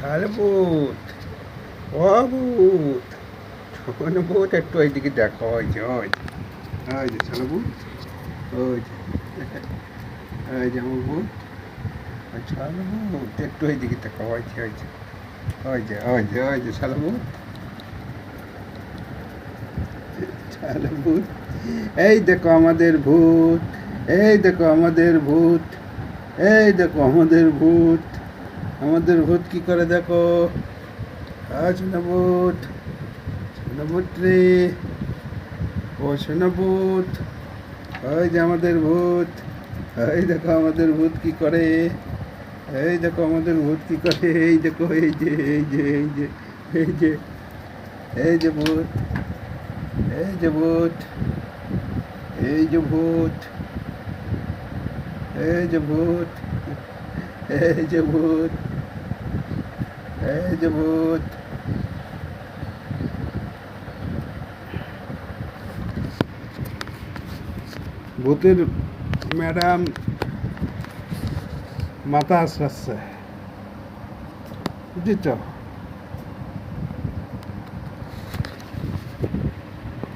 ছাড় ভূত, ও ভূত, শোন ভূত, একটু এইদিকে দেখো। ওই যে ওই যে ওই যে ছাড় ভূত, ওই যে ওই যে আমার ভূত, ওই ছাড় ভূত, একটু এইদিকে দেখো। ওই যে ওই যে ওই যে ওই যে ওই যে ছাড় ভূত, ছাড় ভূত। এই দেখো আমাদের ভূত, এই দেখো আমাদের ভূত, এই দেখো আমাদের ভূত, আমাদের ভূত কি করে দেখো। সোনা ভূত, সোনা ভূত রে, ও সোনা ভূত, ওই যে আমাদের ভূত, এই দেখো আমাদের ভূত কি করে, এই দেখো আমাদের ভূত কি করে, এই দেখো, এই যে এই যে এই যে এই যে এই যে ভূত, এই যে ভূত, এই যে ভূত, এই যে ভূত, এই যে ভূত, এই যে ভূত। ভূতের ম্যাডাম মাথা আশ্রাচ্ছে, বুঝেছ?